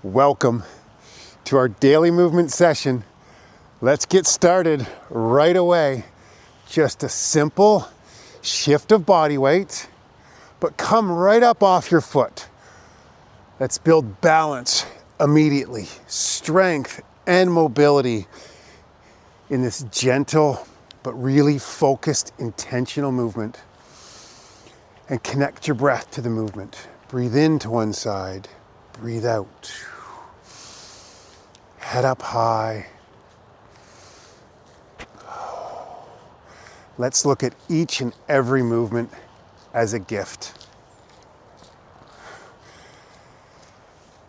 Welcome to our daily movement session. Let's get started right away. Just a simple shift of body weight, but come right up off your foot. Let's build balance immediately, strength and mobility in this gentle but really focused, intentional movement. And connect your breath to the movement. Breathe into one side, breathe out. Head up high. Let's look at each and every movement as a gift.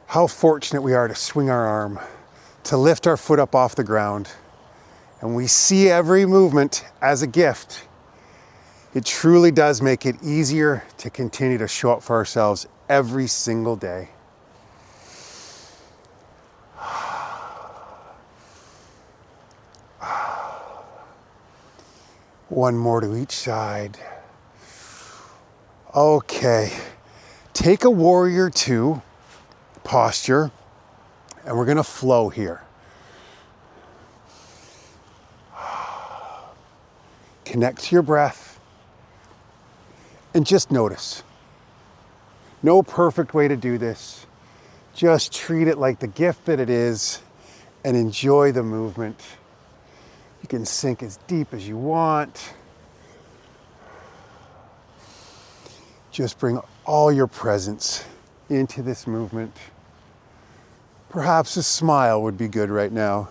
How fortunate we are to swing our arm, to lift our foot up off the ground. And we see every movement as a gift. It truly does make it easier to continue to show up for ourselves every single day. One more to each side. Okay, take a warrior two posture, and we're gonna flow here. Connect to your breath, and just notice. No perfect way to do this. Just treat it like the gift that it is, and enjoy the movement. You can sink as deep as you want. Just bring all your presence into this movement. Perhaps a smile would be good right now.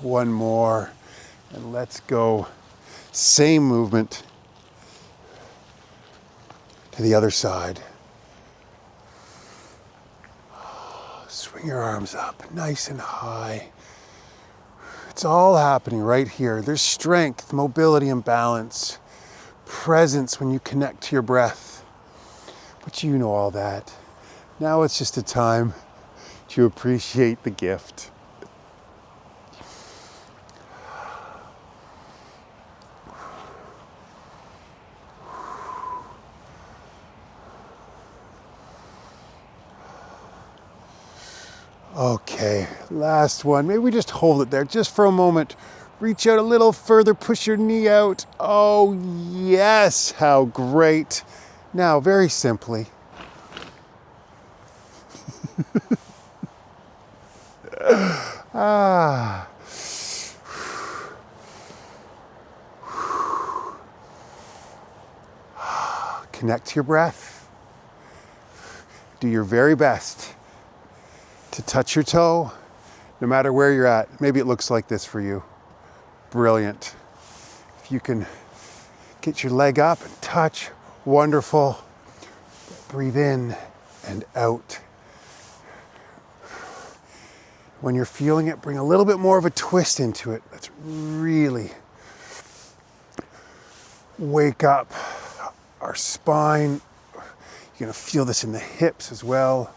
One more, and let's go. Same movement to the other side. Swing your arms up nice and high. It's all happening right here. There's strength, mobility, and balance. Presence when you connect to your breath. But you know all that. Now it's just a time to appreciate the gift. Okay, last one. Maybe we just hold it there just for a moment. Reach out a little further, push your knee out. Oh yes, how great. Now, very simply. Connect to your breath. Do your very best to touch your toe, no matter where you're at. Maybe it looks like this for you. Brilliant. If you can get your leg up and touch, wonderful. Breathe in and out. When you're feeling it, bring a little bit more of a twist into it. Let's really wake up our spine. You're gonna feel this in the hips as well.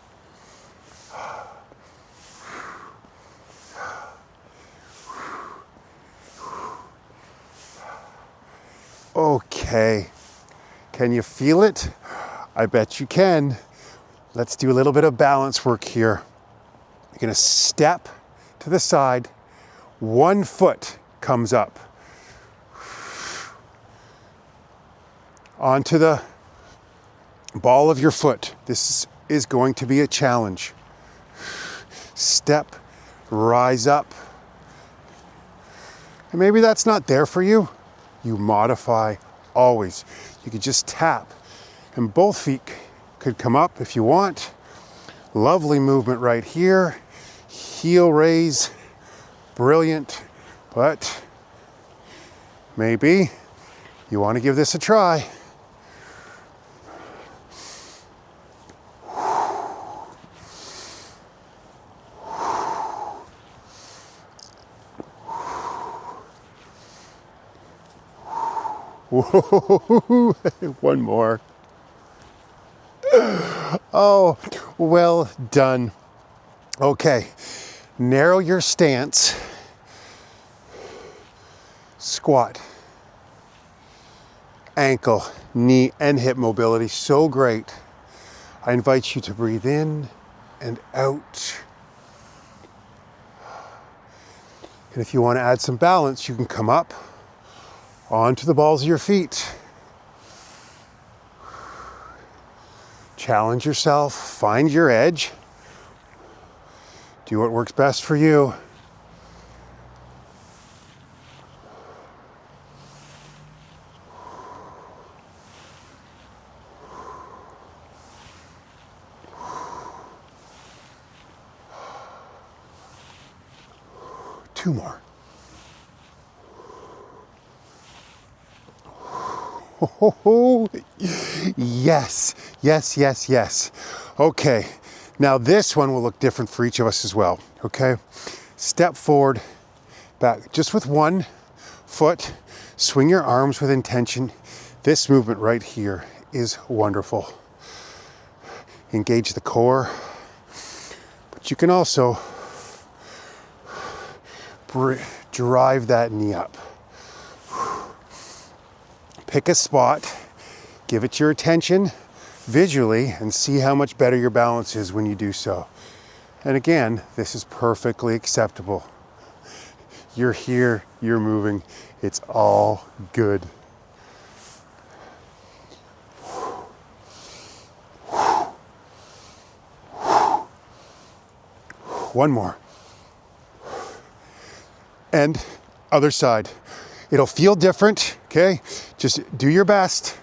Okay, can you feel it? I bet you can. Let's do a little bit of balance work here. You're gonna step to the side, one foot comes up. Onto the ball of your foot. This is going to be a challenge. Step, rise up. And maybe that's not there for you. You modify always. You could just tap and both feet could come up if you want. Lovely movement right here. Heel raise, brilliant. But maybe you want to give this a try. Whoa, one more. Oh, well done. Okay, narrow your stance. Squat. ankle, knee, and hip mobility. So great. I invite you to breathe in and out. And if you want to add some balance, you can come up onto the balls of your feet. Challenge yourself, find your edge. Do what works best for you. Two more. Oh, yes, yes, yes, yes. Okay, now this one will look different for each of us as well, okay? Step forward, back, just with one foot. Swing your arms with intention. This movement right here is wonderful. Engage the core, but you can also drive that knee up. Pick a spot, give it your attention visually, and see how much better your balance is when you do so. And again, this is perfectly acceptable. You're here, you're moving, it's all good. One more. And other side. It'll feel different, okay? Just do your best.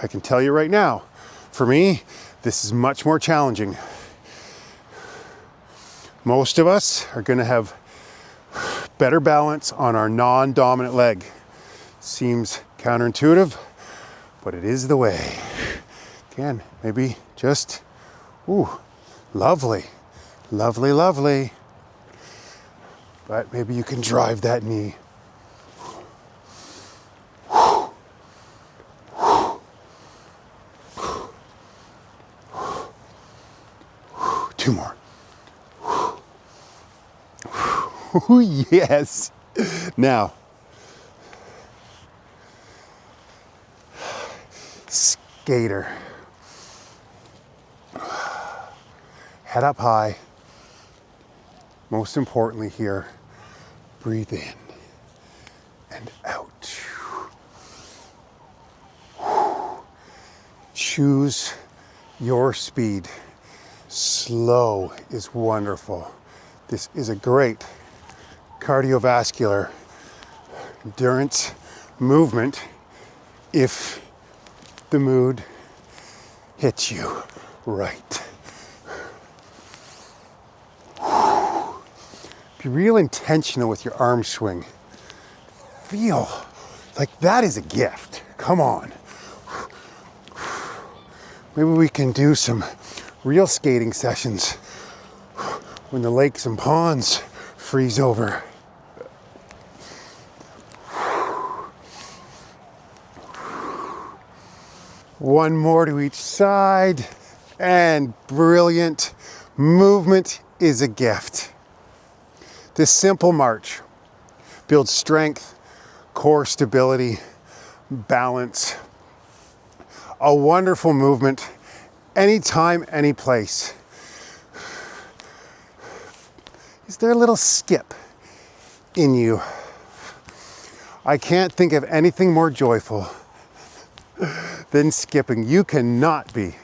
I can tell you right now, for me, this is much more challenging. Most of us are gonna have better balance on our non-dominant leg. Seems counterintuitive, but it is the way. Again, maybe just, ooh, lovely. Lovely, lovely. But maybe you can drive that knee. Two more. Yes. Now, skater. Head up high. Most importantly here, breathe in and out. Choose your speed. Slow is wonderful. This is a great cardiovascular endurance movement if the mood hits you right. Be real intentional with your arm swing. Feel like that is a gift. Come on. Maybe we can do some real skating sessions when the lakes and ponds freeze over. One more to each side, and brilliant. Movement is a gift. This simple march builds strength, core stability, balance. A wonderful movement, anytime, any place. Is there a little skip in you? I can't think of anything more joyful than skipping. You cannot be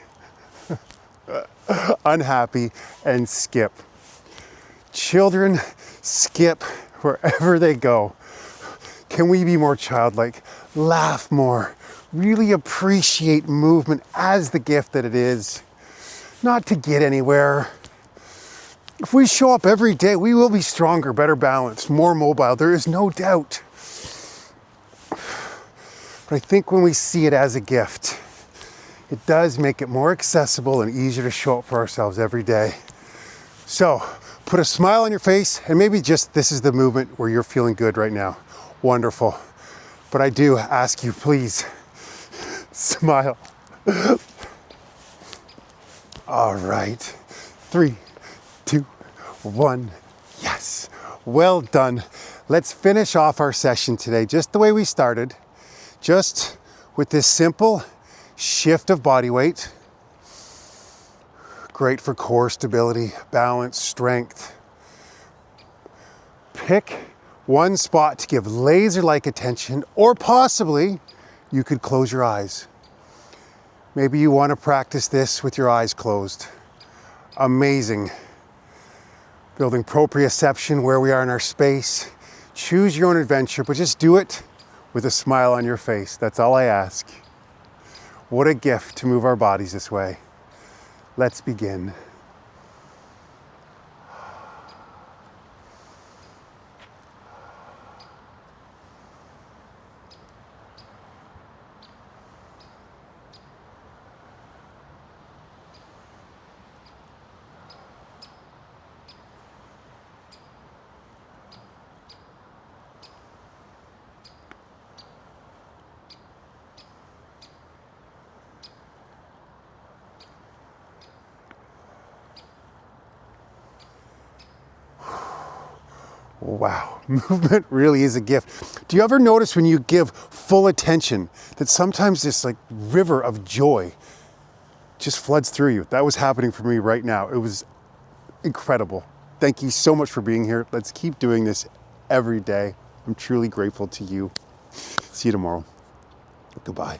unhappy and skip. Children skip wherever they go. Can we be more childlike? Laugh more. Really appreciate movement as the gift that it is, not to get anywhere. If we show up every day, we will be stronger, better balanced, more mobile. There is no doubt. But I think when we see it as a gift, it does make it more accessible and easier to show up for ourselves every day. So put a smile on your face, and maybe just this is the movement where you're feeling good right now. Wonderful. But I do ask you, please, smile. All right. 3, 2, 1. Yes. Well done. Let's finish off our session today just the way we started, just with this simple shift of body weight. Great for core stability, balance, strength. Pick one spot to give laser-like attention, or possibly you could close your eyes. Maybe you want to practice this with your eyes closed. Amazing. Building proprioception where we are in our space. Choose your own adventure, but just do it with a smile on your face. That's all I ask. What a gift to move our bodies this way. Let's begin. Wow, movement really is a gift. Do you ever notice when you give full attention that sometimes this like river of joy just floods through you? That was happening for me right now. It was incredible. Thank you so much for being here. Let's keep doing this every day. I'm truly grateful to you. See you tomorrow. Goodbye.